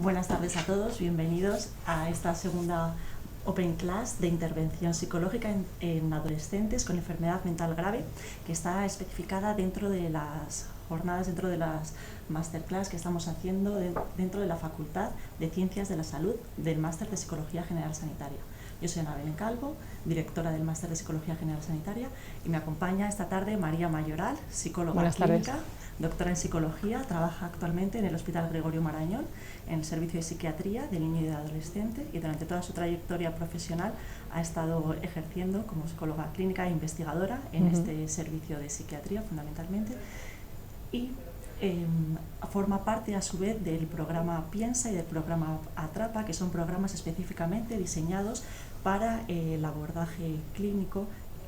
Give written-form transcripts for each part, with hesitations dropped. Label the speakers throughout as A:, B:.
A: Buenas tardes a todos, bienvenidos a esta segunda Open Class de intervención psicológica en adolescentes con enfermedad mental grave, que está especificada dentro de las jornadas, dentro de las masterclass que estamos haciendo dentro de la Facultad de Ciencias de la Salud del Máster de Psicología General Sanitaria. Yo soy Ana Belén Calvo, directora del Máster de Psicología General Sanitaria, y me acompaña esta tarde María Mayoral, psicóloga clínica, doctora en psicología, trabaja actualmente en el Hospital Gregorio Marañón, en el servicio de psiquiatría del niño y del adolescente, y durante toda su trayectoria profesional ha estado ejerciendo como psicóloga clínica e investigadora en este servicio de psiquiatría fundamentalmente, y forma parte a su vez del programa Piensa y del programa Atrapa, que son programas específicamente diseñados para el abordaje clínico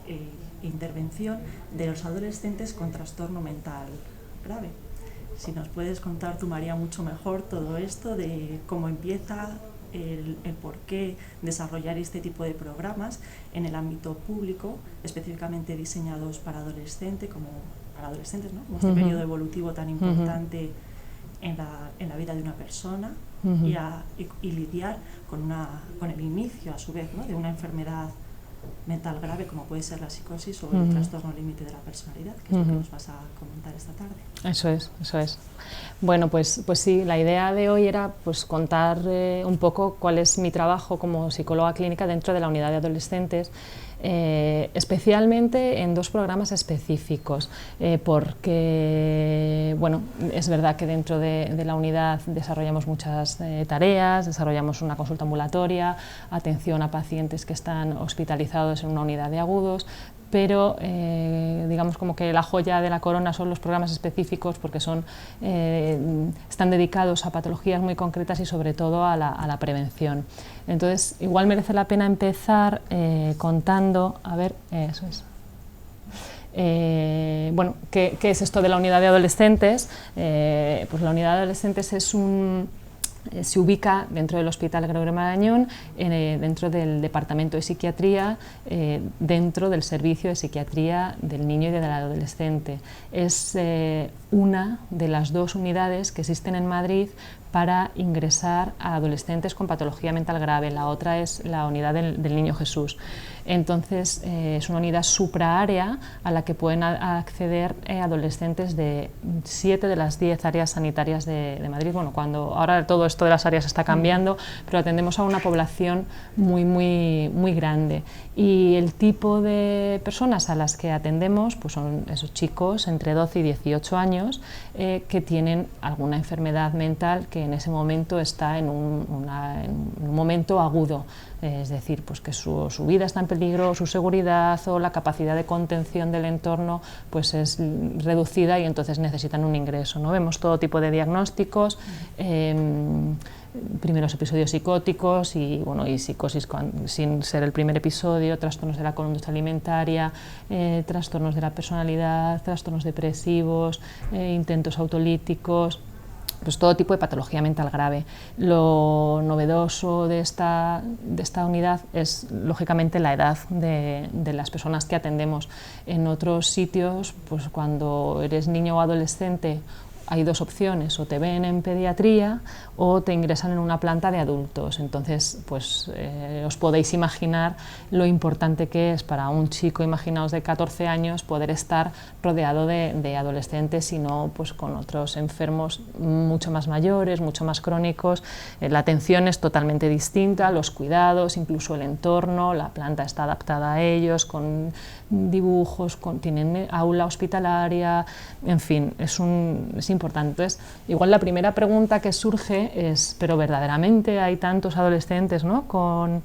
A: e intervención de los adolescentes con trastorno mental grave. Si nos puedes contar tú, María, mucho mejor todo esto de cómo empieza, el por qué desarrollar este tipo de programas en el ámbito público, específicamente diseñados para adolescentes, como Como este periodo evolutivo tan importante en la vida de una persona, y lidiar con el inicio, a su vez, ¿no?, de una enfermedad mental grave como puede ser la psicosis o el trastorno límite de la personalidad, que es lo que nos vas a comentar esta tarde.
B: Eso es. Bueno, pues sí, la idea de hoy era pues contar un poco cuál es mi trabajo como psicóloga clínica dentro de la unidad de adolescentes, especialmente en dos programas específicos, porque bueno, es verdad que dentro de la unidad desarrollamos muchas tareas, desarrollamos una consulta ambulatoria, atención a pacientes que están hospitalizados en una unidad de agudos, pero digamos como que la joya de la corona son los programas específicos, porque están dedicados a patologías muy concretas y sobre todo a la prevención. Entonces, igual merece la pena empezar contando, bueno, ¿qué es esto de la unidad de adolescentes? Pues la unidad de adolescentes se ubica dentro del Hospital Gregorio Marañón, dentro del Departamento de Psiquiatría, dentro del Servicio de Psiquiatría del Niño y del Adolescente. Es una de las dos unidades que existen en Madrid para ingresar a adolescentes con patología mental grave. La otra es la unidad del Niño Jesús. Entonces, es una unidad supraárea a la que pueden acceder adolescentes de 7 de las 10 áreas sanitarias de Madrid. Bueno, ahora todo esto de las áreas está cambiando, pero atendemos a una población muy grande. Y el tipo de personas a las que atendemos pues son esos chicos entre 12 y 18 años que tienen alguna enfermedad mental que en ese momento está en un momento agudo. Es decir, pues que su vida está en peligro, su seguridad o la capacidad de contención del entorno pues es reducida y entonces necesitan un ingreso, ¿no? Vemos todo tipo de diagnósticos, primeros episodios psicóticos y psicosis sin ser el primer episodio, trastornos de la conducta alimentaria, trastornos de la personalidad, trastornos depresivos, intentos autolíticos. Pues todo tipo de patología mental grave. Lo novedoso de esta unidad es, lógicamente, la edad de las personas que atendemos. En otros sitios, pues cuando eres niño o adolescente, hay dos opciones: o te ven en pediatría o te ingresan en una planta de adultos. Entonces, pues os podéis imaginar lo importante que es para un chico, imaginaos, de 14 años, poder estar rodeado de adolescentes y no pues con otros enfermos mucho más mayores, mucho más crónicos. La atención es totalmente distinta, los cuidados, incluso el entorno, la planta está adaptada a ellos, con dibujos, tienen aula hospitalaria, en fin, es importante. Entonces, igual la primera pregunta que surge es, ¿pero verdaderamente hay tantos adolescentes, ¿no?, con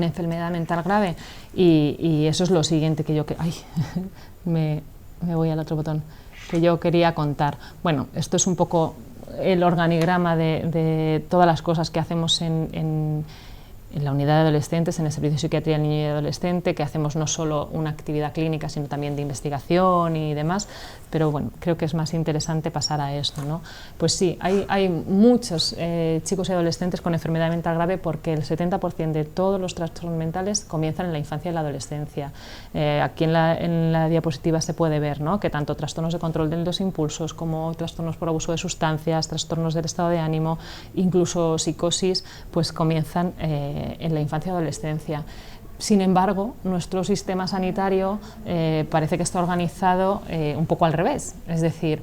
B: enfermedad mental grave? Y eso es lo siguiente que me voy al otro botón, que yo quería contar. Bueno, esto es un poco el organigrama de todas las cosas que hacemos en la unidad de adolescentes, en el Servicio de Psiquiatría del Niño y Adolescente, que hacemos no solo una actividad clínica, sino también de investigación y demás, pero bueno, creo que es más interesante pasar a esto, ¿no? Pues sí, hay muchos chicos y adolescentes con enfermedad mental grave porque el 70% de todos los trastornos mentales comienzan en la infancia y la adolescencia. Aquí en la diapositiva se puede ver, ¿no?, que tanto trastornos de control de los impulsos como trastornos por abuso de sustancias, trastornos del estado de ánimo, incluso psicosis, pues comienzan en la infancia y adolescencia. Sin embargo, nuestro sistema sanitario parece que está organizado un poco al revés, es decir,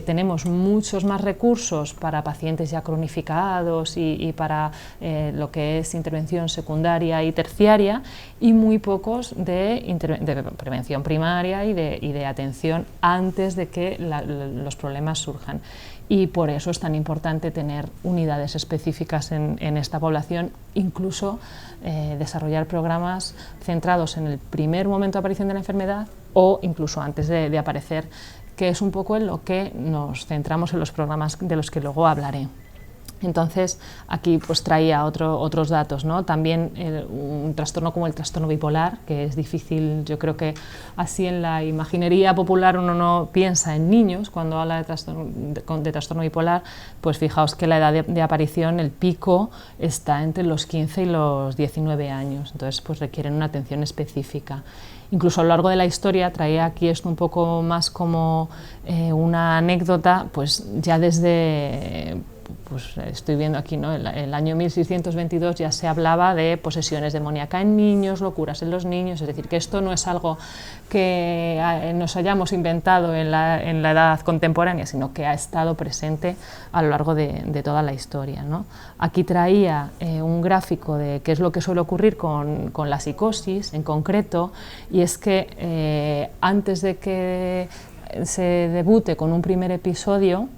B: tenemos muchos más recursos para pacientes ya cronificados y para lo que es intervención secundaria y terciaria, y muy pocos de prevención primaria y de atención antes de que los problemas surjan. Y por eso es tan importante tener unidades específicas en esta población, incluso desarrollar programas centrados en el primer momento de aparición de la enfermedad o incluso antes de aparecer, que es un poco en lo que nos centramos en los programas de los que luego hablaré. Entonces, aquí pues traía otros datos, ¿no? También un trastorno como el trastorno bipolar, que es difícil, yo creo que así en la imaginería popular uno no piensa en niños cuando habla de trastorno bipolar, pues fijaos que la edad de aparición, el pico, está entre los 15 y los 19 años, entonces pues requieren una atención específica. Incluso a lo largo de la historia, traía aquí esto un poco más como una anécdota, pues ya desde... Pues estoy viendo aquí, ¿no?, el año 1622 ya se hablaba de posesiones demoníacas en niños, locuras en los niños, es decir, que esto no es algo que nos hayamos inventado en la edad contemporánea, sino que ha estado presente a lo largo de toda la historia, ¿no? Aquí traía un gráfico de qué es lo que suele ocurrir con la psicosis en concreto, y es que antes de que se debute con un primer episodio,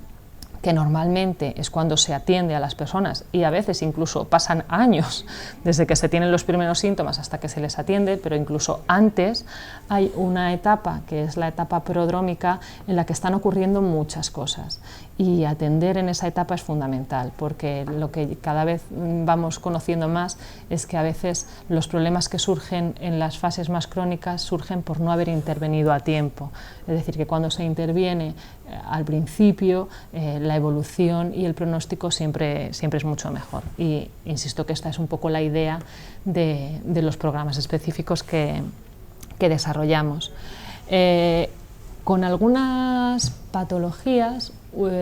B: que normalmente es cuando se atiende a las personas y a veces incluso pasan años desde que se tienen los primeros síntomas hasta que se les atiende, pero incluso antes hay una etapa que es la etapa prodrómica en la que están ocurriendo muchas cosas, y atender en esa etapa es fundamental porque lo que cada vez vamos conociendo más es que a veces los problemas que surgen en las fases más crónicas surgen por no haber intervenido a tiempo, es decir, que cuando se interviene al principio la evolución y el pronóstico siempre es mucho mejor, y insisto que esta es un poco la idea de los programas específicos que desarrollamos. Con algunas patologías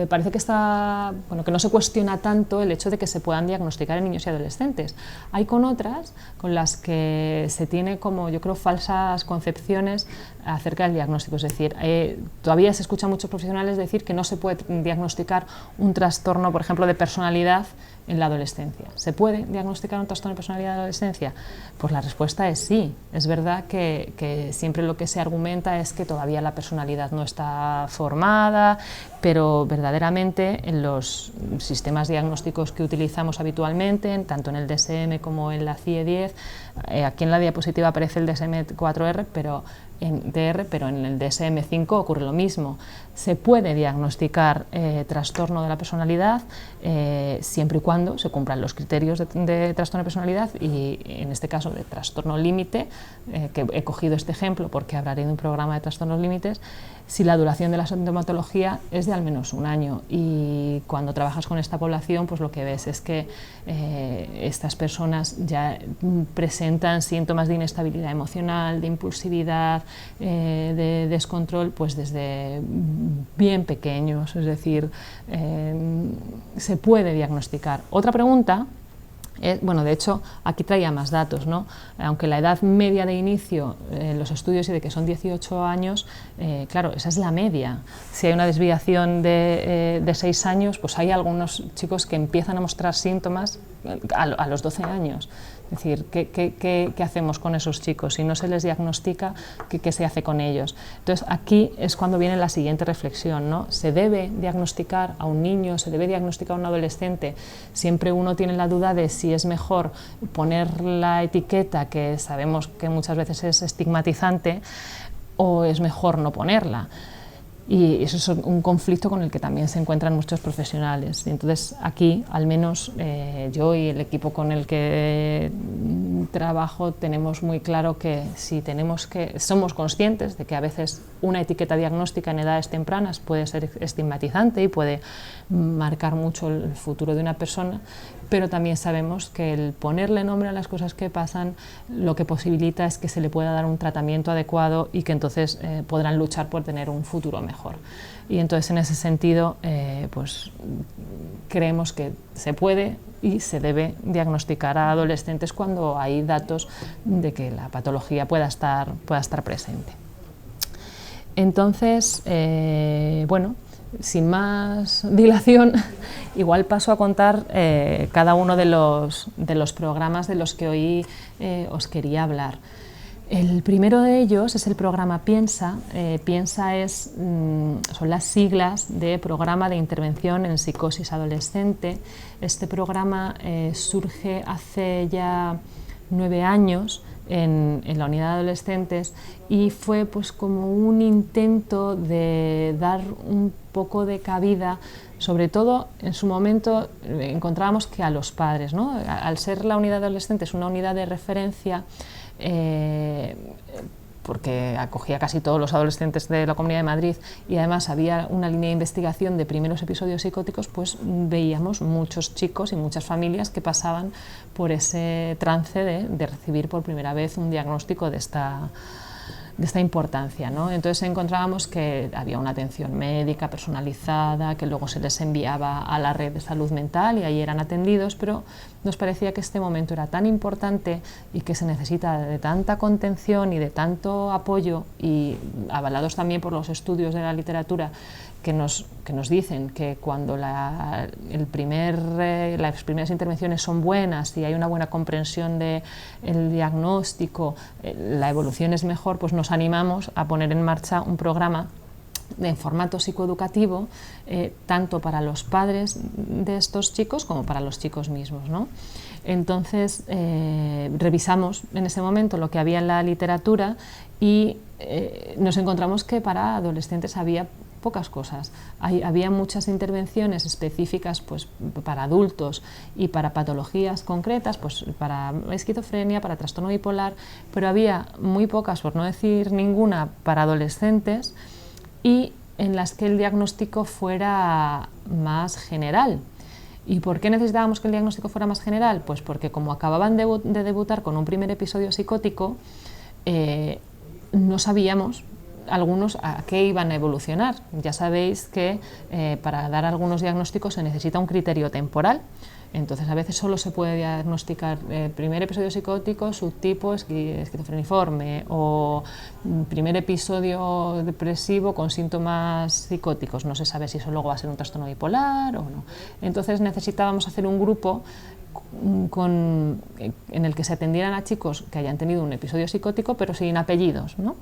B: parece que que no se cuestiona tanto el hecho de que se puedan diagnosticar en niños y adolescentes. Hay con otras con las que se tiene como, yo creo, falsas concepciones acerca del diagnóstico, es decir, todavía se escucha a muchos profesionales decir que no se puede diagnosticar un trastorno, por ejemplo, de personalidad en la adolescencia. ¿Se puede diagnosticar un trastorno de personalidad en la adolescencia? Pues la respuesta es sí. Es verdad que siempre lo que se argumenta es que todavía la personalidad no está formada, pero verdaderamente en los sistemas diagnósticos que utilizamos habitualmente, tanto en el DSM como en la CIE-10, aquí en la diapositiva aparece el DSM-4R, pero en el DSM-5 ocurre lo mismo. Se puede diagnosticar trastorno de la personalidad siempre y cuando se cumplan los criterios de trastorno de personalidad, y en este caso de trastorno límite, que he cogido este ejemplo porque hablaré de un programa de trastornos límites, si la duración de la sintomatología es de al menos un año, y cuando trabajas con esta población pues lo que ves es que estas personas ya presentan síntomas de inestabilidad emocional, de impulsividad, de descontrol, pues desde bien pequeños, es decir, se puede diagnosticar. Otra pregunta, bueno, de hecho, aquí traía más datos, ¿no? Aunque la edad media de inicio en los estudios es de que son 18 años, claro, esa es la media. Si hay una desviación de 6 años, pues hay algunos chicos que empiezan a mostrar síntomas a los 12 años. Es decir, ¿qué hacemos con esos chicos? Si no se les diagnostica, ¿qué se hace con ellos? Entonces, aquí es cuando viene la siguiente reflexión, ¿no? ¿Se debe diagnosticar a un niño, se debe diagnosticar a un adolescente? Siempre uno tiene la duda de si es mejor poner la etiqueta, que sabemos que muchas veces es estigmatizante, o es mejor no ponerla. Y eso es un conflicto con el que también se encuentran muchos profesionales. Y entonces aquí, al menos yo y el equipo con el que trabajo, tenemos muy claro que si somos conscientes de que a veces una etiqueta diagnóstica en edades tempranas puede ser estigmatizante y puede marcar mucho el futuro de una persona, pero también sabemos que el ponerle nombre a las cosas que pasan lo que posibilita es que se le pueda dar un tratamiento adecuado y que entonces podrán luchar por tener un futuro mejor. Y entonces en ese sentido pues creemos que se puede y se debe diagnosticar a adolescentes cuando hay datos de que la patología pueda estar presente. Entonces, bueno, sin más dilación, igual paso a contar cada uno de los programas de los que hoy os quería hablar. El primero de ellos es el programa Piensa. Piensa son las siglas de Programa de Intervención en Psicosis Adolescente. Este programa surge hace ya 9 años en la unidad de adolescentes y fue pues como un intento de dar un poco de cabida, sobre todo en su momento encontrábamos que a los padres, ¿no? Al ser la unidad de adolescentes una unidad de referencia, porque acogía casi todos los adolescentes de la Comunidad de Madrid y además había una línea de investigación de primeros episodios psicóticos, pues veíamos muchos chicos y muchas familias que pasaban por ese trance de recibir por primera vez un diagnóstico de esta importancia, ¿no? Entonces encontrábamos que había una atención médica personalizada, que luego se les enviaba a la red de salud mental y ahí eran atendidos, pero nos parecía que este momento era tan importante y que se necesita de tanta contención y de tanto apoyo, y avalados también por los estudios de la literatura que nos dicen que cuando las primeras intervenciones son buenas y hay una buena comprensión del diagnóstico, la evolución es mejor, pues nos animamos a poner en marcha un programa en formato psicoeducativo, tanto para los padres de estos chicos como para los chicos mismos, ¿no? Entonces revisamos en ese momento lo que había en la literatura y nos encontramos que para adolescentes había pocas cosas. Había muchas intervenciones específicas pues, para adultos y para patologías concretas, pues, para esquizofrenia, para trastorno bipolar, pero había muy pocas, por no decir ninguna, para adolescentes y en las que el diagnóstico fuera más general. ¿Y por qué necesitábamos que el diagnóstico fuera más general? Pues porque como acababan de debutar con un primer episodio psicótico, no sabíamos algunos a qué iban a evolucionar. Ya sabéis que para dar algunos diagnósticos se necesita un criterio temporal. Entonces a veces solo se puede diagnosticar primer episodio psicótico, subtipo esquizofreniforme o primer episodio depresivo con síntomas psicóticos. No se sabe si eso luego va a ser un trastorno bipolar o no. Entonces necesitábamos hacer un grupo en el que se atendieran a chicos que hayan tenido un episodio psicótico pero sin apellidos, ¿no?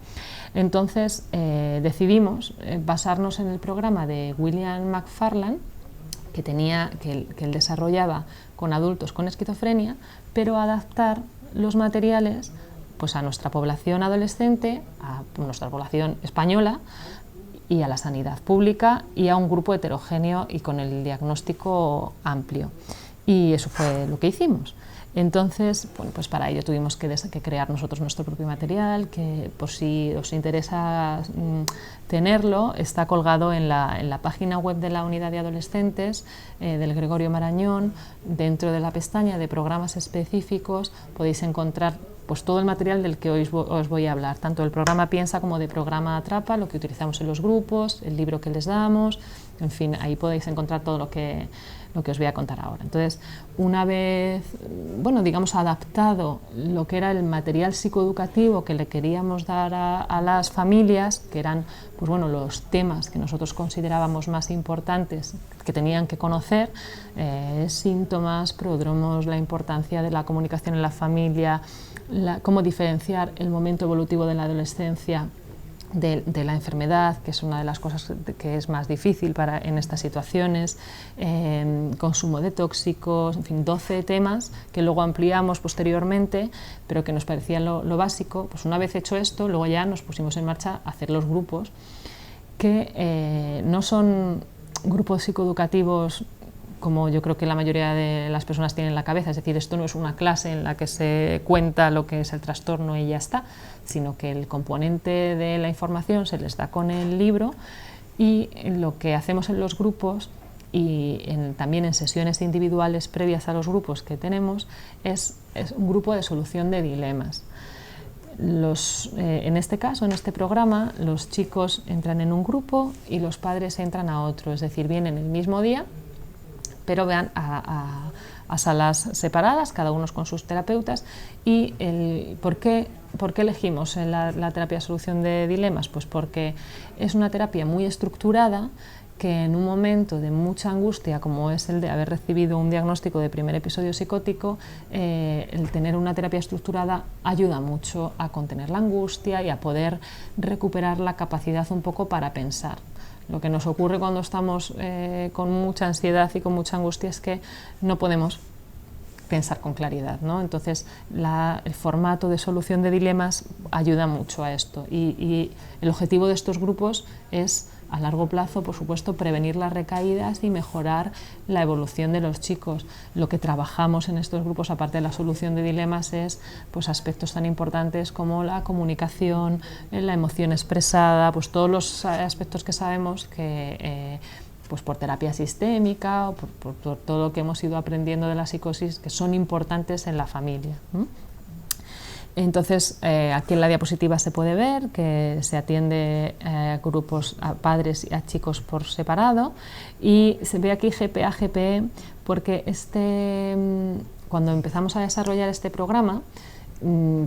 B: Entonces decidimos basarnos en el programa de William McFarland que él desarrollaba con adultos con esquizofrenia, pero adaptar los materiales pues, a nuestra población adolescente, a nuestra población española y a la sanidad pública y a un grupo heterogéneo y con el diagnóstico amplio. Y eso fue lo que hicimos. Entonces, bueno, pues para ello tuvimos que crear nosotros nuestro propio material, que por si os interesa tenerlo, está colgado en la página web de la Unidad de Adolescentes del Gregorio Marañón. Dentro de la pestaña de programas específicos podéis encontrar pues, todo el material del que hoy os voy a hablar, tanto del programa Piensa como del programa Atrapa, lo que utilizamos en los grupos, el libro que les damos, en fin, ahí podéis encontrar todo lo que os voy a contar ahora. Entonces, una vez, bueno, digamos, adaptado lo que era el material psicoeducativo que le queríamos dar a las familias, que eran, pues bueno, los temas que nosotros considerábamos más importantes, que tenían que conocer, síntomas, prodromos, la importancia de la comunicación en la familia, cómo diferenciar el momento evolutivo de la adolescencia de la enfermedad, que es una de las cosas que es más difícil en estas situaciones, consumo de tóxicos, en fin, 12 temas que luego ampliamos posteriormente, pero que nos parecía lo básico. Pues una vez hecho esto, luego ya nos pusimos en marcha a hacer los grupos que no son grupos psicoeducativos como yo creo que la mayoría de las personas tienen en la cabeza, es decir, esto no es una clase en la que se cuenta lo que es el trastorno y ya está, sino que el componente de la información se les da con el libro, y lo que hacemos en los grupos y también en sesiones individuales previas a los grupos que tenemos es un grupo de solución de dilemas. En este caso, en este programa, los chicos entran en un grupo y los padres entran a otro, es decir, vienen el mismo día, pero van a salas separadas, cada uno con sus terapeutas. ¿Y por qué elegimos la terapia de solución de dilemas? Pues porque es una terapia muy estructurada, que en un momento de mucha angustia, como es el de haber recibido un diagnóstico de primer episodio psicótico, el tener una terapia estructurada ayuda mucho a contener la angustia y a poder recuperar la capacidad un poco para pensar. Lo que nos ocurre cuando estamos con mucha ansiedad y con mucha angustia es que no podemos pensar con claridad, ¿no? Entonces el formato de solución de dilemas ayuda mucho a esto, y el objetivo de estos grupos es a largo plazo, por supuesto, prevenir las recaídas y mejorar la evolución de los chicos. Lo que trabajamos en estos grupos, aparte de la solución de dilemas, es pues aspectos tan importantes como la comunicación, la emoción expresada, pues todos los aspectos que sabemos que pues por terapia sistémica o por todo lo que hemos ido aprendiendo de la psicosis, que son importantes en la familia. Entonces, aquí en la diapositiva se puede ver que se atiende a grupos, a padres y a chicos por separado, y se ve aquí GPA, GPE, porque cuando empezamos a desarrollar este programa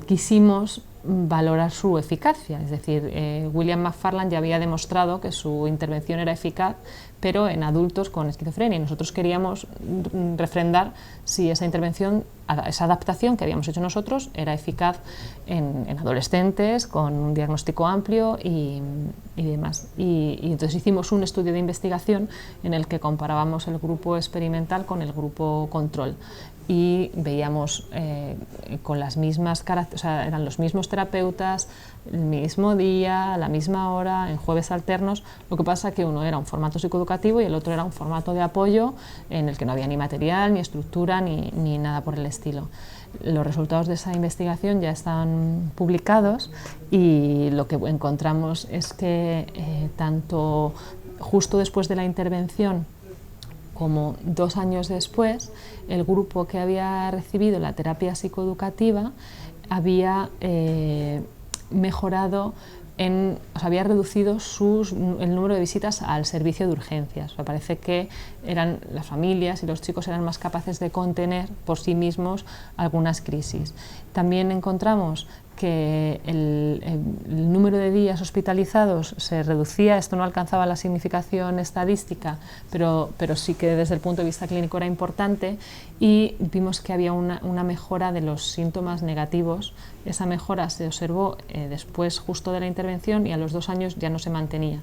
B: quisimos valorar su eficacia, es decir, William McFarland ya había demostrado que su intervención era eficaz, pero en adultos con esquizofrenia, y nosotros queríamos refrendar si esa intervención, esa adaptación que habíamos hecho nosotros, era eficaz en adolescentes con un diagnóstico amplio y demás. Y entonces hicimos un estudio de investigación en el que comparábamos el grupo experimental con el grupo control, y veíamos con las mismas características, o sea, eran los mismos terapeutas, el mismo día, a la misma hora, en jueves alternos. Lo que pasa que uno era un formato psicoeducativo y el otro era un formato de apoyo en el que no había ni material, ni estructura, ni nada por el estilo. Los resultados de esa investigación ya están publicados, y lo que encontramos es que tanto justo después de la intervención como 2 años después, el grupo que había recibido la terapia psicoeducativa había mejorado, había reducido el número de visitas al servicio de urgencias. O sea, parece que las familias y los chicos eran más capaces de contener por sí mismos algunas crisis. También encontramos que el número de días hospitalizados se reducía. Esto no alcanzaba la significación estadística, pero sí que desde el punto de vista clínico era importante, y vimos que había una mejora de los síntomas negativos. Esa mejora se observó después justo de la intervención, y a los 2 años ya no se mantenía.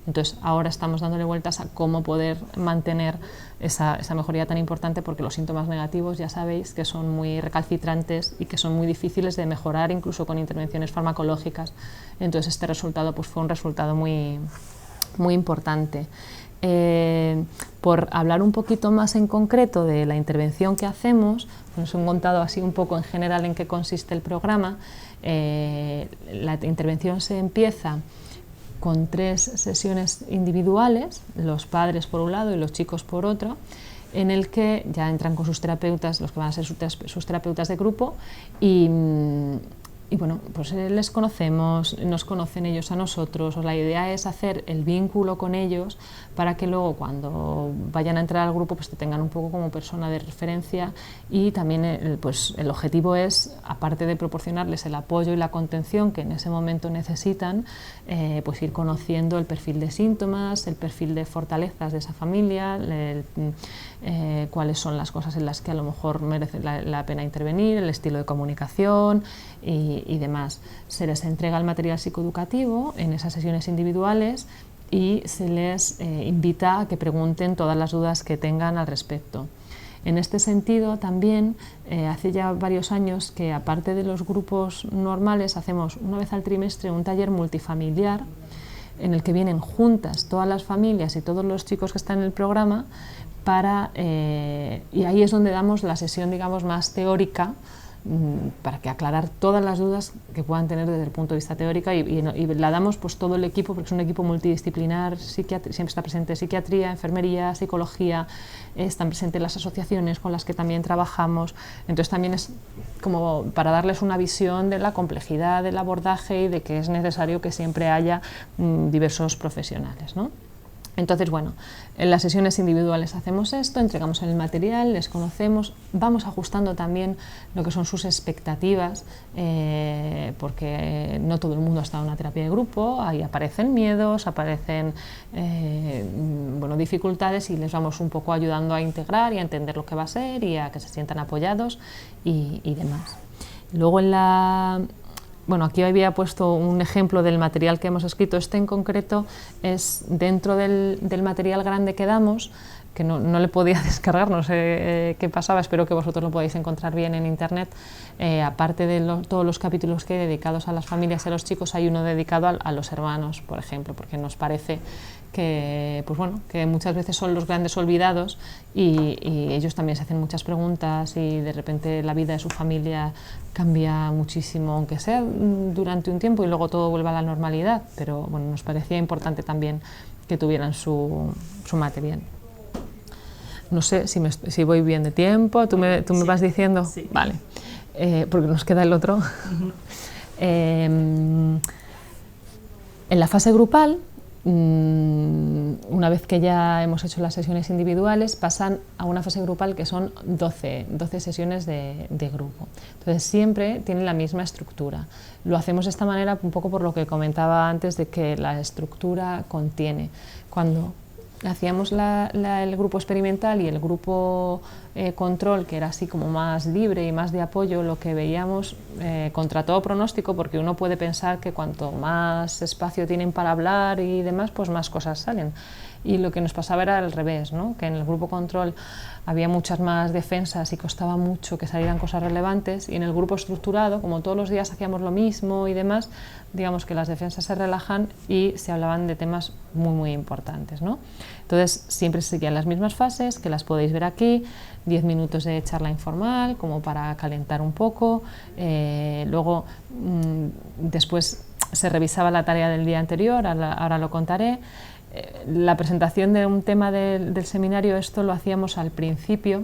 B: Entonces ahora estamos dándole vueltas a cómo poder mantener esa mejoría tan importante, porque los síntomas negativos ya sabéis que son muy recalcitrantes y que son muy difíciles de mejorar incluso con intervenciones farmacológicas. Entonces este resultado pues fue un resultado muy, muy importante. Por hablar un poquito más en concreto de la intervención que hacemos, os he contado así un poco en general en qué consiste el programa. La intervención se empieza con 3 sesiones individuales, los padres por un lado y los chicos por otro, en el que ya entran con sus terapeutas, los que van a ser sus terapeutas de grupo, y bueno, pues les conocemos, nos conocen ellos a nosotros. La idea es hacer el vínculo con ellos para que luego cuando vayan a entrar al grupo pues te tengan un poco como persona de referencia, y también pues el objetivo es, aparte de proporcionarles el apoyo y la contención que en ese momento necesitan, pues ir conociendo el perfil de síntomas, el perfil de fortalezas de esa familia, cuáles son las cosas en las que a lo mejor merece la pena intervenir, el estilo de comunicación y demás. Se les entrega el material psicoeducativo en esas sesiones individuales, y se les invita a que pregunten todas las dudas que tengan al respecto. En este sentido, también hace ya varios años que, aparte de los grupos normales, hacemos una vez al trimestre un taller multifamiliar en el que vienen juntas todas las familias y todos los chicos que están en el programa y ahí es donde damos la sesión, digamos, más teórica, para que aclarar todas las dudas que puedan tener desde el punto de vista teórico y la damos pues todo el equipo, porque es un equipo multidisciplinar, siempre está presente psiquiatría, enfermería, psicología, están presentes las asociaciones con las que también trabajamos, entonces también es como para darles una visión de la complejidad del abordaje y de que es necesario que siempre haya diversos profesionales, ¿no? Entonces, bueno, en las sesiones individuales hacemos esto, entregamos el material, les conocemos, vamos ajustando también lo que son sus expectativas, porque no todo el mundo ha estado en una terapia de grupo, ahí aparecen miedos, aparecen bueno, dificultades y les vamos un poco ayudando a integrar y a entender lo que va a ser y a que se sientan apoyados y demás. Luego bueno, aquí había puesto un ejemplo del material que hemos escrito. Este en concreto es dentro del material grande que damos, que no le podía descargar, no sé qué pasaba, espero que vosotros lo podáis encontrar bien en internet. Aparte de todos los capítulos que hay dedicados a las familias y a los chicos, hay uno dedicado a los hermanos, por ejemplo, porque nos parece que, pues bueno, que muchas veces son los grandes olvidados y ellos también se hacen muchas preguntas y de repente la vida de su familia cambia muchísimo, aunque sea durante un tiempo y luego todo vuelve a la normalidad, pero bueno, nos parecía importante también que tuvieran su material. No sé si voy bien de tiempo, tú me vas diciendo.
A: Sí.
B: Vale, porque nos queda el otro. En la fase grupal, una vez que ya hemos hecho las sesiones individuales, pasan a una fase grupal que son 12 sesiones de grupo. Entonces siempre tienen la misma estructura. Lo hacemos de esta manera un poco por lo que comentaba antes de que la estructura contiene. Cuando hacíamos el grupo experimental y el grupo control, que era así como más libre y más de apoyo, lo que veíamos contra todo pronóstico, porque uno puede pensar que cuanto más espacio tienen para hablar y demás, pues más cosas salen. Y lo que nos pasaba era al revés, ¿no? Que en el grupo control había muchas más defensas y costaba mucho que salieran cosas relevantes, y en el grupo estructurado, como todos los días hacíamos lo mismo y demás, digamos que las defensas se relajan y se hablaban de temas muy, muy importantes, ¿no? Entonces siempre seguían las mismas fases, que las podéis ver aquí, 10 minutos de charla informal, como para calentar un poco, luego después se revisaba la tarea del día anterior, ahora lo contaré. La presentación de un tema del seminario, esto lo hacíamos al principio,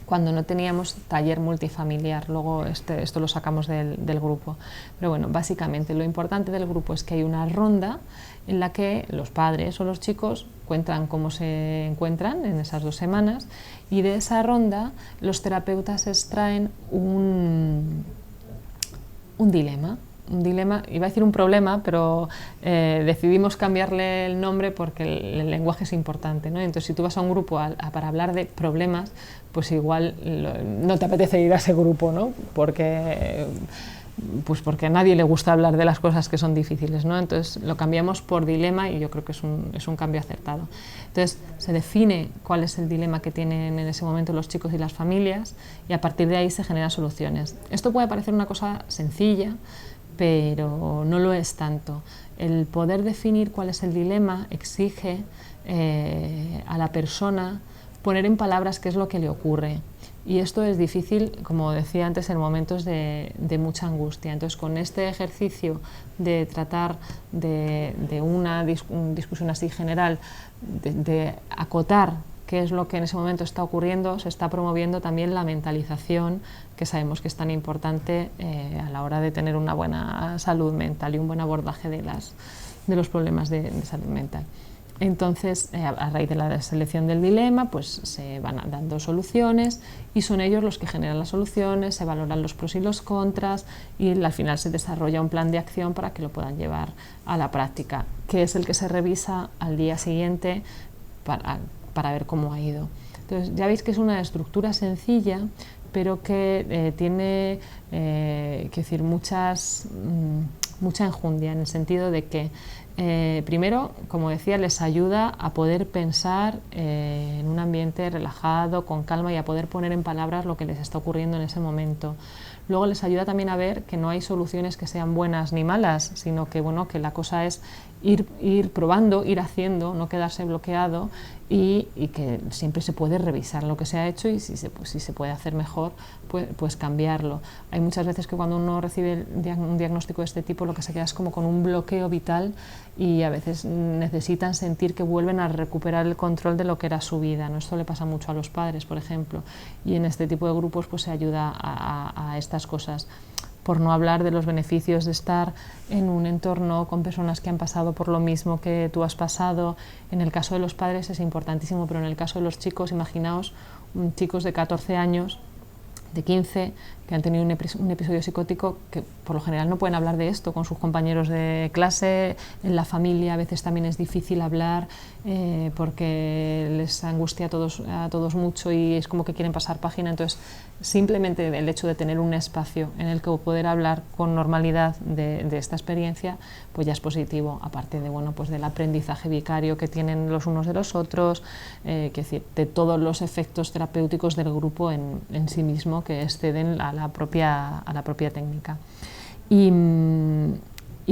B: cuando no teníamos taller multifamiliar, luego esto lo sacamos del grupo. Pero bueno, básicamente lo importante del grupo es que hay una ronda en la que los padres o los chicos cuentan cómo se encuentran en esas 2 semanas, y de esa ronda los terapeutas extraen un dilema. Iba a decir un problema, pero decidimos cambiarle el nombre porque el lenguaje es importante, ¿no? Entonces, si tú vas a un grupo para hablar de problemas, pues igual no te apetece ir a ese grupo, ¿no? Porque a nadie le gusta hablar de las cosas que son difíciles, ¿no? Entonces lo cambiamos por dilema y yo creo que es un cambio acertado. Entonces se define cuál es el dilema que tienen en ese momento los chicos y las familias, y a partir de ahí se generan soluciones. Esto puede parecer una cosa sencilla, pero no lo es tanto. El poder definir cuál es el dilema exige a la persona poner en palabras qué es lo que le ocurre. Y esto es difícil, como decía antes, en momentos de mucha angustia. Entonces, con este ejercicio de tratar de una discusión así general, de acotar qué es lo que en ese momento está ocurriendo, se está promoviendo también la mentalización, que sabemos que es tan importante a la hora de tener una buena salud mental y un buen abordaje de los problemas de salud mental. Entonces, a raíz de la selección del dilema, pues se van dando soluciones, y son ellos los que generan las soluciones, se valoran los pros y los contras, y al final se desarrolla un plan de acción para que lo puedan llevar a la práctica, que es el que se revisa al día siguiente para ver cómo ha ido. Entonces, ya veis que es una estructura sencilla, pero que tiene mucha enjundia, en el sentido de que Primero, como decía, les ayuda a poder pensar en un ambiente relajado, con calma, y a poder poner en palabras lo que les está ocurriendo en ese momento. Luego les ayuda también a ver que no hay soluciones que sean buenas ni malas, sino que, bueno, que la cosa es ir probando, ir haciendo, no quedarse bloqueado, y que siempre se puede revisar lo que se ha hecho, y si se puede hacer mejor, pues cambiarlo. Hay muchas veces que cuando uno recibe un diagnóstico de este tipo, lo que se queda es como con un bloqueo vital, y a veces necesitan sentir que vuelven a recuperar el control de lo que era su vida, ¿no? Esto le pasa mucho a los padres, por ejemplo, y en este tipo de grupos pues se ayuda a estas cosas. Por no hablar de los beneficios de estar en un entorno con personas que han pasado por lo mismo que tú has pasado. En el caso de los padres es importantísimo, pero en el caso de los chicos, imaginaos chicos de 14 años, de 15, que han tenido un episodio psicótico, que por lo general no pueden hablar de esto con sus compañeros de clase, en la familia a veces también es difícil hablar porque les angustia a todos mucho y es como que quieren pasar página. Entonces, simplemente el hecho de tener un espacio en el que poder hablar con normalidad de esta experiencia, pues ya es positivo, aparte de, bueno, pues del aprendizaje vicario que tienen los unos de los otros, que decir, de todos los efectos terapéuticos del grupo en sí mismo, que exceden a la propia técnica. Y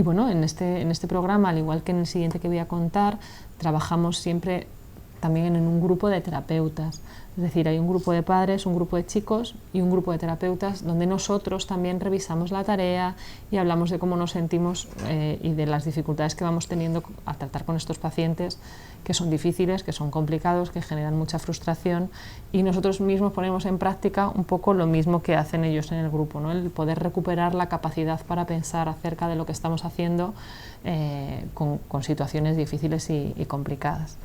B: bueno, en este programa, al igual que en el siguiente que voy a contar, trabajamos siempre también en un grupo de terapeutas. Es decir, hay un grupo de padres, un grupo de chicos y un grupo de terapeutas donde nosotros también revisamos la tarea y hablamos de cómo nos sentimos y de las dificultades que vamos teniendo al tratar con estos pacientes, que son difíciles, que son complicados, que generan mucha frustración, y nosotros mismos ponemos en práctica un poco lo mismo que hacen ellos en el grupo, ¿no? El poder recuperar la capacidad para pensar acerca de lo que estamos haciendo con situaciones difíciles y complicadas.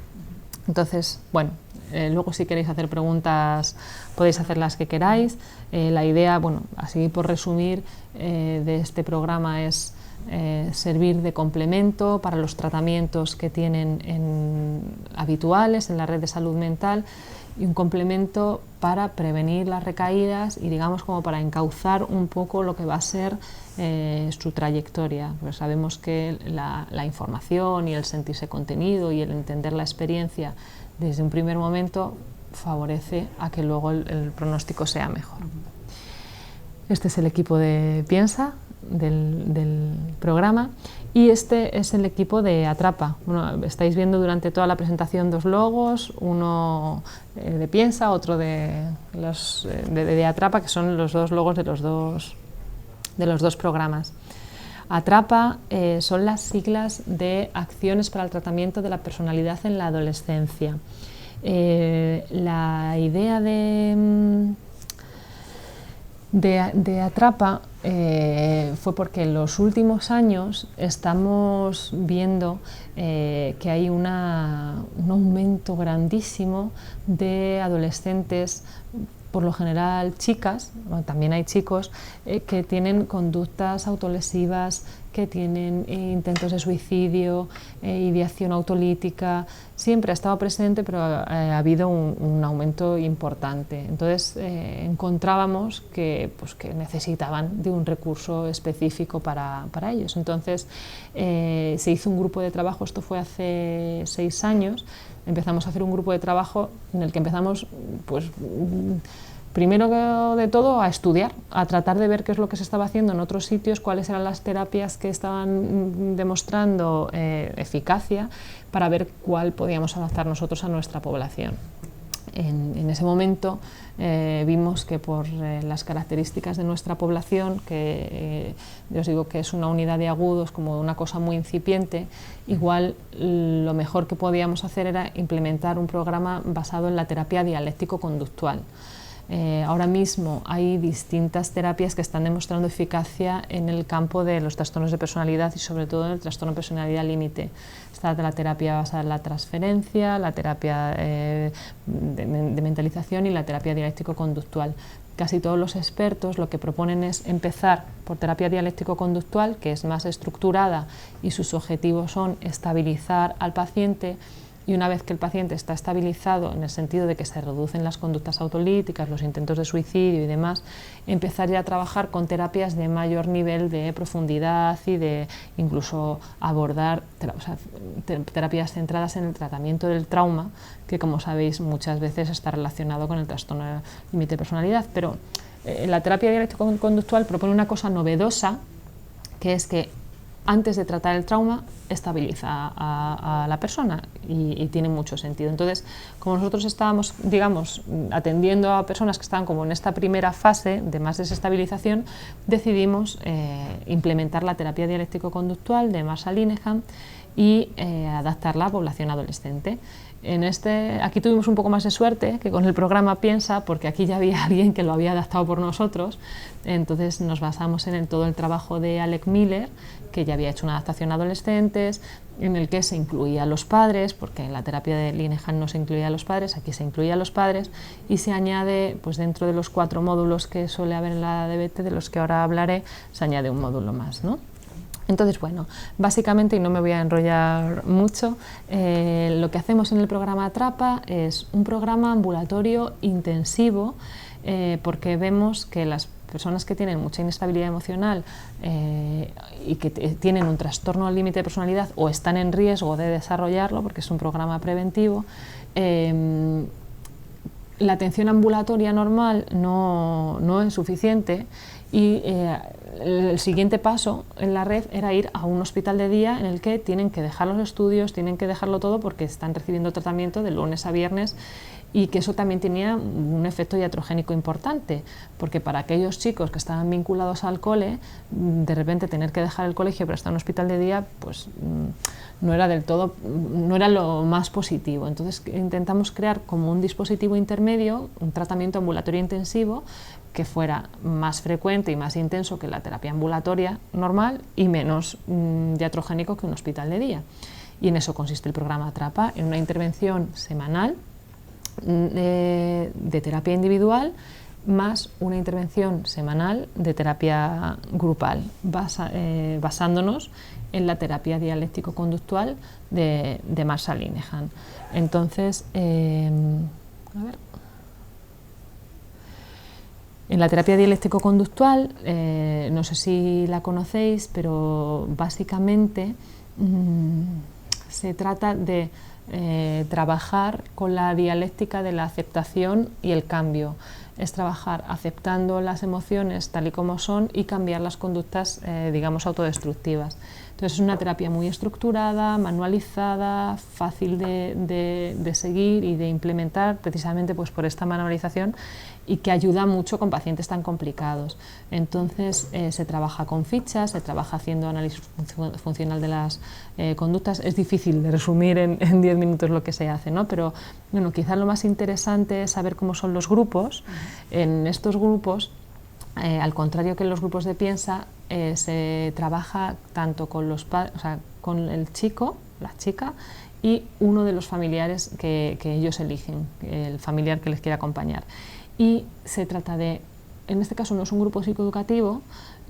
B: Entonces, bueno, luego si queréis hacer preguntas podéis hacer las que queráis. La idea, bueno, así por resumir, de este programa es servir de complemento para los tratamientos que tienen habituales en la red de salud mental, y un complemento para prevenir las recaídas y, digamos, como para encauzar un poco lo que va a ser su trayectoria. Pues sabemos que la información y el sentirse contenido y el entender la experiencia desde un primer momento favorece a que luego el pronóstico sea mejor. Este es el equipo de Piensa del programa, y este es el equipo de Atrapa. Bueno, estáis viendo durante toda la presentación dos logos, uno de Piensa, otro de Atrapa, que son los dos logos de los dos programas. Atrapa son las siglas de Acciones para el Tratamiento de la Personalidad en la Adolescencia. La idea de Atrapa fue porque en los últimos años estamos viendo que hay un aumento grandísimo de adolescentes, por lo general chicas, bueno, también hay chicos, que tienen conductas autolesivas, que tienen intentos de suicidio, ideación autolítica. Siempre ha estado presente, pero ha habido un aumento importante. Entonces encontrábamos que necesitaban de un recurso específico para ellos. Entonces se hizo un grupo de trabajo, esto fue hace 6 años, empezamos a hacer un grupo de trabajo en el que empezamos, pues, primero de todo, a estudiar, a tratar de ver qué es lo que se estaba haciendo en otros sitios, cuáles eran las terapias que estaban demostrando eficacia, para ver cuál podíamos adaptar nosotros a nuestra población. En ese momento vimos que por las características de nuestra población, que yo os digo que es una unidad de agudos como una cosa muy incipiente, igual lo mejor que podíamos hacer era implementar un programa basado en la terapia dialéctico-conductual. Ahora mismo hay distintas terapias que están demostrando eficacia en el campo de los trastornos de personalidad y sobre todo en el trastorno de personalidad límite. Está la terapia basada en la transferencia, la terapia de mentalización y la terapia dialéctico-conductual. Casi todos los expertos lo que proponen es empezar por terapia dialéctico-conductual, que es más estructurada y sus objetivos son estabilizar al paciente, y una vez que el paciente está estabilizado en el sentido de que se reducen las conductas autolíticas, los intentos de suicidio y demás, empezar ya a trabajar con terapias de mayor nivel de profundidad y de incluso abordar terapias centradas en el tratamiento del trauma, que como sabéis muchas veces está relacionado con el trastorno de límite de personalidad. Pero la terapia dialéctico-conductual propone una cosa novedosa, que es que antes de tratar el trauma, estabiliza a la persona y tiene mucho sentido. Entonces, como nosotros estábamos, digamos, atendiendo a personas que estaban como en esta primera fase de más desestabilización, decidimos implementar la terapia dialéctico-conductual de Marshall Linehan y adaptarla a población adolescente. Aquí tuvimos un poco más de suerte que con el programa Piensa, porque aquí ya había alguien que lo había adaptado por nosotros. Entonces nos basamos en todo el trabajo de Alec Miller, que ya había hecho una adaptación a adolescentes, en el que se incluía a los padres, porque en la terapia de Linehan no se incluía a los padres, aquí se incluía a los padres, y se añade, pues dentro de los 4 módulos que suele haber en la DBT, de los que ahora hablaré, se añade un módulo más, ¿no? Entonces, bueno, básicamente, y no me voy a enrollar mucho, lo que hacemos en el programa Atrapa es un programa ambulatorio intensivo, porque vemos que las personas que tienen mucha inestabilidad emocional y que tienen un trastorno al límite de personalidad o están en riesgo de desarrollarlo, porque es un programa preventivo, la atención ambulatoria normal no es suficiente y el siguiente paso en la red era ir a un hospital de día en el que tienen que dejar los estudios, tienen que dejarlo todo porque están recibiendo tratamiento de lunes a viernes, y que eso también tenía un efecto iatrogénico importante, porque para aquellos chicos que estaban vinculados al cole, de repente tener que dejar el colegio para estar en un hospital de día, pues no era del todo, no era lo más positivo. Entonces intentamos crear como un dispositivo intermedio, un tratamiento ambulatorio intensivo que fuera más frecuente y más intenso que la terapia ambulatoria normal y menos iatrogénico que un hospital de día. Y en eso consiste el programa Atrapa, en una intervención semanal de terapia individual más una intervención semanal de terapia grupal, basándonos en la terapia dialéctico-conductual de Marshall Linehan. Entonces, en la terapia dialéctico-conductual, no sé si la conocéis, pero básicamente se trata de trabajar con la dialéctica de la aceptación y el cambio. Es trabajar aceptando las emociones tal y como son y cambiar las conductas, digamos, autodestructivas. Entonces es una terapia muy estructurada, manualizada, fácil de seguir y de implementar, precisamente pues por esta manualización, y que ayuda mucho con pacientes tan complicados. Entonces se trabaja con fichas, se trabaja haciendo análisis funcional de las conductas. Es difícil de resumir en 10 minutos lo que se hace, ¿no? Pero bueno, quizás lo más interesante es saber cómo son los grupos. En estos grupos, al contrario que en los grupos de Piensa, se trabaja tanto con los padres, o sea, con el chico, la chica, y uno de los familiares que ellos eligen, el familiar que les quiere acompañar. Y se trata de, en este caso no es un grupo psicoeducativo,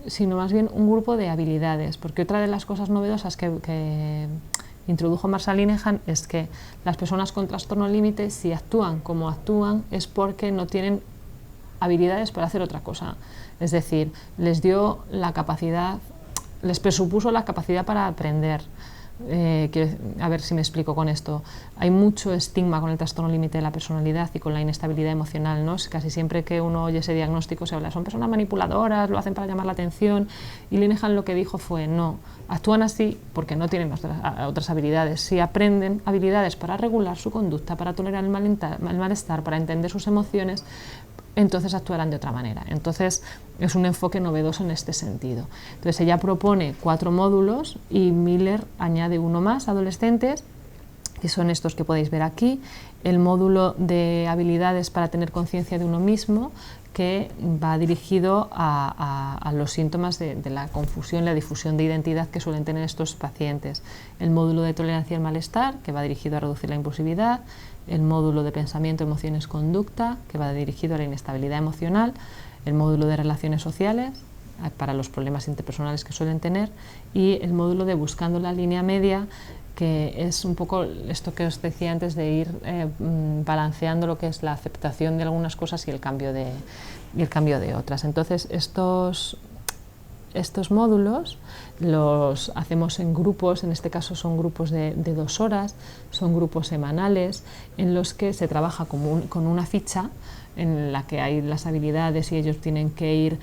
B: sino más bien un grupo de habilidades, porque otra de las cosas novedosas que introdujo Marshall Linehan es que las personas con trastorno límite, si actúan como actúan, es porque no tienen habilidades para hacer otra cosa. Es decir, les dio la capacidad, les presupuso la capacidad para aprender. A ver si me explico con esto. Hay mucho estigma con el trastorno límite de la personalidad y con la inestabilidad emocional, ¿no? Casi siempre que uno oye ese diagnóstico se habla, son personas manipuladoras, lo hacen para llamar la atención, y Linehan lo que dijo fue, no, actúan así porque no tienen otras habilidades. Si aprenden habilidades para regular su conducta, para tolerar el malestar, para entender sus emociones, entonces actuarán de otra manera. Entonces es un enfoque novedoso en este sentido. Entonces ella propone 4 módulos y Miller añade uno más, adolescentes, que son estos que podéis ver aquí, el módulo de habilidades para tener conciencia de uno mismo, que va dirigido a los síntomas de la confusión, la difusión de identidad que suelen tener estos pacientes, el módulo de tolerancia al malestar, que va dirigido a reducir la impulsividad, el módulo de pensamiento, emociones, conducta, que va dirigido a la inestabilidad emocional, el módulo de relaciones sociales, para los problemas interpersonales que suelen tener, y el módulo de buscando la línea media, que es un poco esto que os decía antes de ir balanceando lo que es la aceptación de algunas cosas y el cambio de otras. Entonces estos módulos los hacemos en grupos, en este caso son grupos de 2 horas, son grupos semanales en los que se trabaja con una ficha en la que hay las habilidades y ellos tienen que ir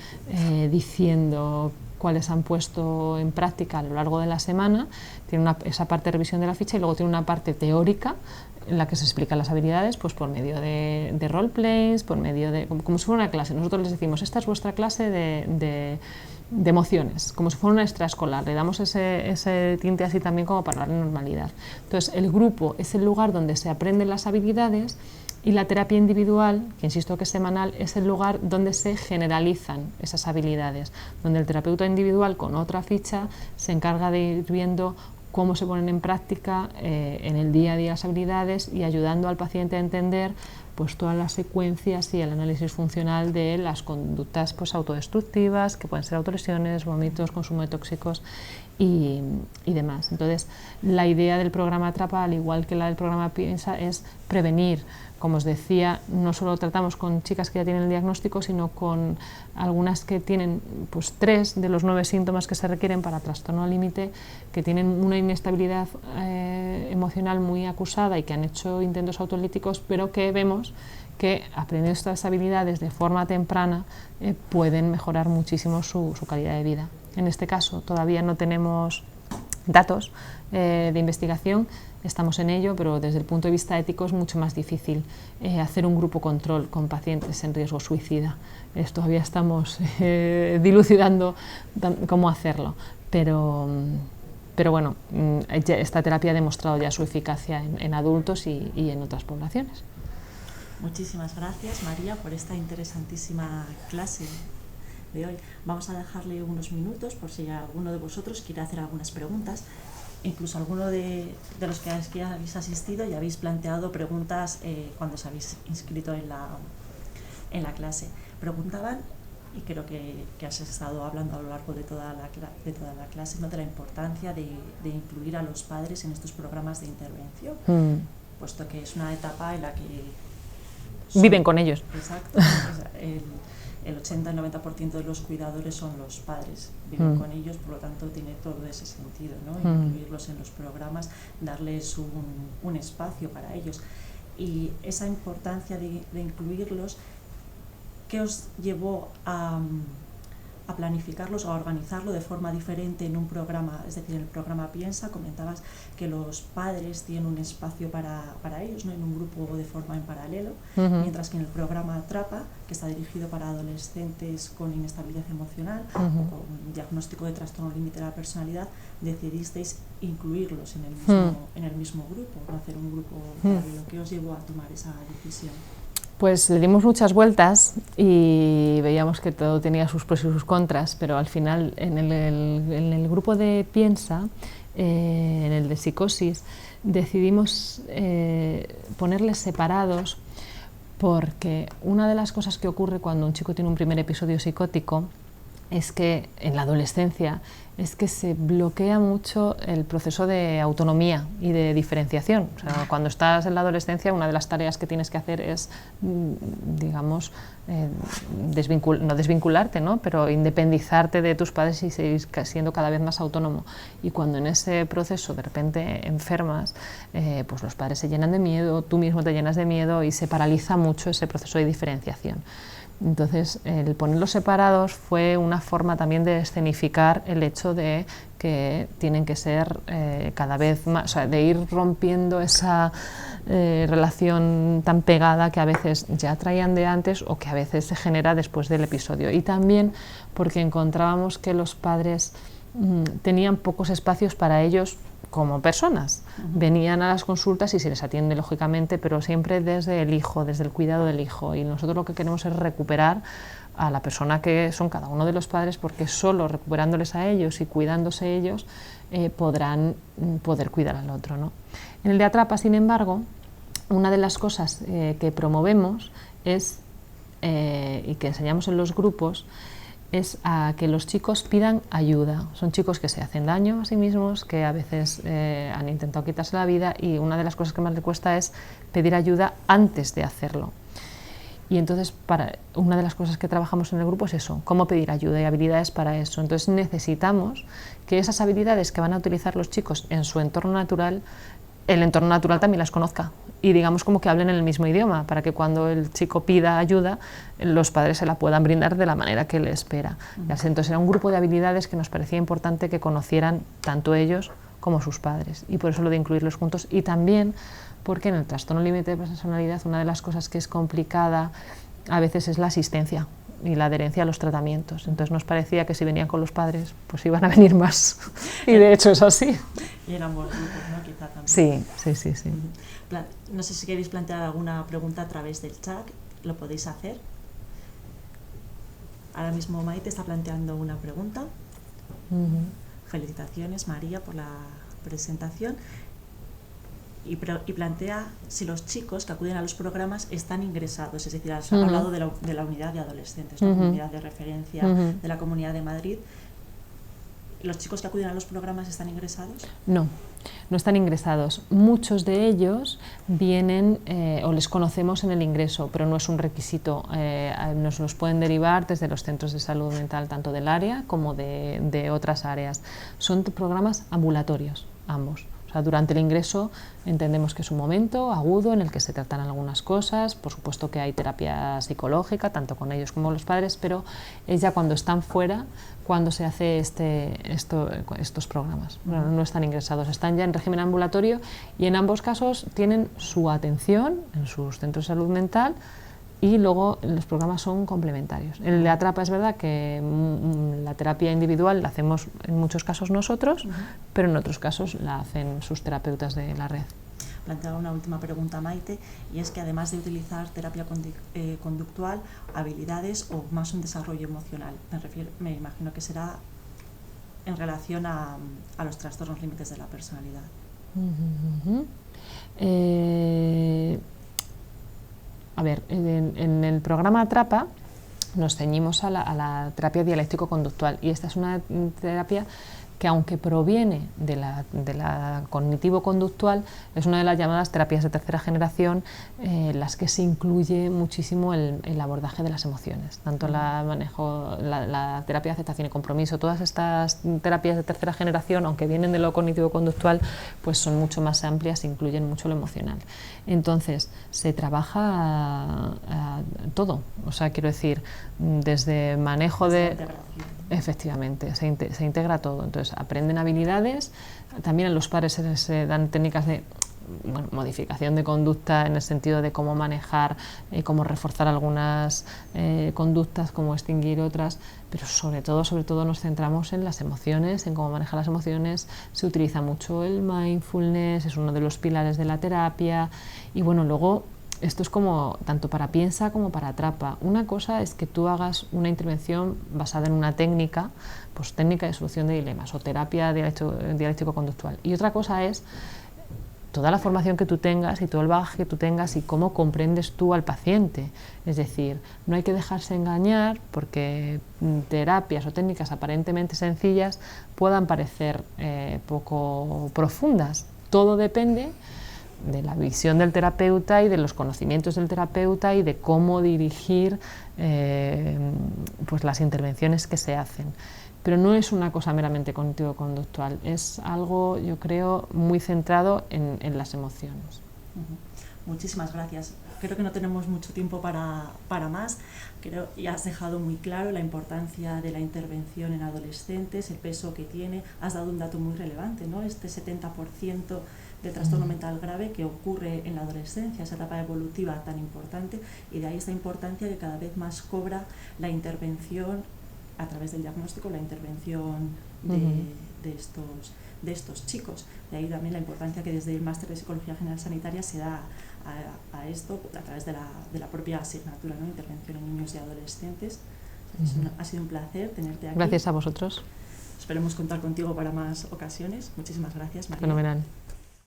B: diciendo cuáles han puesto en práctica a lo largo de la semana. Tiene esa parte de revisión de la ficha y luego tiene una parte teórica en la que se explican las habilidades, pues por medio de roleplays, por medio de como si fuera una clase. Nosotros les decimos, esta es vuestra clase de emociones, como si fuera una extraescolar, le damos ese tinte así también como para darle normalidad. Entonces el grupo es el lugar donde se aprenden las habilidades y la terapia individual, que insisto que es semanal, es el lugar donde se generalizan esas habilidades, donde el terapeuta individual con otra ficha se encarga de ir viendo cómo se ponen en práctica en el día a día las habilidades y ayudando al paciente a entender pues todas las secuencias y el análisis funcional de las conductas pues autodestructivas, que pueden ser autolesiones, vómitos, consumo de tóxicos y demás. Entonces, la idea del programa Atrapa, al igual que la del programa Piensa, es prevenir. Como os decía, no solo tratamos con chicas que ya tienen el diagnóstico, sino con algunas que tienen pues 3 de los 9 síntomas que se requieren para trastorno límite, que tienen una inestabilidad emocional muy acusada y que han hecho intentos autolíticos, pero que vemos que aprendiendo estas habilidades de forma temprana pueden mejorar muchísimo su calidad de vida. En este caso todavía no tenemos datos de investigación, estamos en ello, pero desde el punto de vista ético es mucho más difícil hacer un grupo control con pacientes en riesgo suicida. Todavía estamos dilucidando cómo hacerlo, pero bueno, esta terapia ha demostrado ya su eficacia en adultos y en otras poblaciones.
A: Muchísimas gracias, María, por esta interesantísima clase de hoy. Vamos a dejarle unos minutos por si alguno de vosotros quiere hacer algunas preguntas. Incluso alguno de los que habéis asistido y habéis planteado preguntas cuando os habéis inscrito en la clase. Preguntaban, y creo que has estado hablando a lo largo de toda la clase, ¿no?, de la importancia de incluir a los padres en estos programas de intervención, puesto que es una etapa en la que
B: viven con ellos.
A: Exacto. O sea, el 80 al 90% de los cuidadores son los padres, viven con ellos, por lo tanto tiene todo ese sentido, ¿no? Incluirlos en los programas, darles un espacio para ellos. Y esa importancia de incluirlos, ¿qué os llevó a planificarlos o a organizarlo de forma diferente en un programa? Es decir, en el programa Piensa comentabas que los padres tienen un espacio para ellos, ¿no?, en un grupo de forma en paralelo, mientras que en el programa Atrapa, que está dirigido para adolescentes con inestabilidad emocional o con diagnóstico de trastorno límite de la personalidad, decidisteis incluirlos en el mismo grupo, no hacer un grupo paralelo. ¿Qué os llevó a tomar esa decisión?
B: Pues le dimos muchas vueltas y veíamos que todo tenía sus pros y sus contras, pero al final en el grupo de Piensa, en el de psicosis, decidimos ponerles separados, porque una de las cosas que ocurre cuando un chico tiene un primer episodio psicótico es que en la adolescencia es que se bloquea mucho el proceso de autonomía y de diferenciación. O sea, cuando estás en la adolescencia, una de las tareas que tienes que hacer es, digamos, no desvincularte, ¿no?, pero independizarte de tus padres y seguir siendo cada vez más autónomo. Y cuando en ese proceso de repente enfermas, pues los padres se llenan de miedo, tú mismo te llenas de miedo y se paraliza mucho ese proceso de diferenciación. Entonces, el ponerlos separados fue una forma también de escenificar el hecho de que tienen que ser cada vez más, o sea, de ir rompiendo esa relación tan pegada que a veces ya traían de antes o que a veces se genera después del episodio. Y también porque encontrábamos que los padres tenían pocos espacios para ellos como personas. Venían a las consultas y se les atiende lógicamente, pero siempre desde el hijo, desde el cuidado del hijo, y nosotros lo que queremos es recuperar a la persona que son cada uno de los padres, porque solo recuperándoles a ellos y cuidándose ellos podrán poder cuidar al otro, ¿no? En el de Atrapa, sin embargo, una de las cosas que promovemos es, y que enseñamos en los grupos, es a que los chicos pidan ayuda. Son chicos que se hacen daño a sí mismos, que a veces han intentado quitarse la vida, y una de las cosas que más les cuesta es pedir ayuda antes de hacerlo. Y entonces una de las cosas que trabajamos en el grupo es eso, cómo pedir ayuda y habilidades para eso. Entonces necesitamos que esas habilidades que van a utilizar los chicos en su entorno natural, el entorno natural también las conozca, y digamos como que hablen en el mismo idioma, para que cuando el chico pida ayuda, los padres se la puedan brindar de la manera que le espera. Entonces era un grupo de habilidades que nos parecía importante que conocieran tanto ellos como sus padres, y por eso lo de incluirlos juntos. Y también porque en el trastorno límite de personalidad una de las cosas que es complicada a veces es la asistencia y la adherencia a los tratamientos. Entonces nos parecía que si venían con los padres, pues iban a venir más. Y de hecho es así.
A: Y en ambos grupos, ¿no? Quizá también.
B: Sí.
A: No sé si queréis plantear alguna pregunta a través del chat, lo podéis hacer. Ahora mismo Maite está planteando una pregunta. Felicitaciones, María, por la presentación. Y plantea si los chicos que acuden a los programas están ingresados, es decir, has hablado de la unidad de adolescentes, ¿no? Unidad de referencia de la Comunidad de Madrid. ¿Los chicos que acuden a los programas están ingresados?
B: No están ingresados. Muchos de ellos vienen o les conocemos en el ingreso, pero no es un requisito. Nos los pueden derivar desde los centros de salud mental, tanto del área como de otras áreas. Son programas ambulatorios, ambos. O sea, durante el ingreso entendemos que es un momento agudo en el que se tratan algunas cosas, por supuesto que hay terapia psicológica, tanto con ellos como los padres, pero es ya cuando están fuera, cuando se hace estos programas. Bueno, no están ingresados, están ya en régimen ambulatorio, y en ambos casos tienen su atención en sus centros de salud mental, y luego los programas son complementarios. En el de Atrapa es verdad que la terapia individual la hacemos en muchos casos nosotros, pero en otros casos la hacen sus terapeutas de la red.
A: Planteaba una última pregunta, Maite, y es que además de utilizar terapia conductual, habilidades o más un desarrollo emocional, me imagino que será en relación a los trastornos límites de la personalidad.
B: A ver, en el programa Atrapa nos ceñimos a la terapia dialéctico-conductual, y esta es una terapia que, aunque proviene de la cognitivo-conductual, es una de las llamadas terapias de tercera generación, las que se incluye muchísimo el abordaje de las emociones, tanto la terapia de aceptación y compromiso. Todas estas terapias de tercera generación, aunque vienen de lo cognitivo-conductual, pues son mucho más amplias e incluyen mucho lo emocional. Entonces, se trabaja todo, o sea, quiero decir, desde manejo de... Efectivamente, se integra todo. Entonces aprenden habilidades, también a los padres se dan técnicas de modificación de conducta, en el sentido de cómo manejar, cómo reforzar algunas conductas, cómo extinguir otras, pero sobre todo nos centramos en las emociones, en cómo manejar las emociones. Se utiliza mucho el mindfulness, es uno de los pilares de la terapia, y bueno, luego esto es como tanto para Piensa como para Atrapa. Una cosa es que tú hagas una intervención basada en una técnica, pues técnica de solución de dilemas o terapia dialéctico-conductual. Y otra cosa es toda la formación que tú tengas y todo el bagaje que tú tengas y cómo comprendes tú al paciente. Es decir, no hay que dejarse engañar porque terapias o técnicas aparentemente sencillas puedan parecer poco profundas. Todo depende de la visión del terapeuta y de los conocimientos del terapeuta y de cómo dirigir pues las intervenciones que se hacen. Pero no es una cosa meramente cognitivo-conductual, es algo, yo creo, muy centrado en las emociones.
A: Muchísimas gracias. Creo que no tenemos mucho tiempo para más. Creo y has dejado muy claro la importancia de la intervención en adolescentes, el peso que tiene. Has dado un dato muy relevante, ¿no? Este 70% del trastorno mental grave que ocurre en la adolescencia, esa etapa evolutiva tan importante, y de ahí esta importancia que cada vez más cobra la intervención a través del diagnóstico, la intervención de estos chicos. De ahí también la importancia que desde el máster de Psicología General Sanitaria se da a esto a través de la propia asignatura, ¿no? Intervención en niños y adolescentes. Ha sido un placer tenerte aquí.
B: Gracias a vosotros.
A: Esperemos contar contigo para más ocasiones. Muchísimas gracias, María.
B: Fenomenal.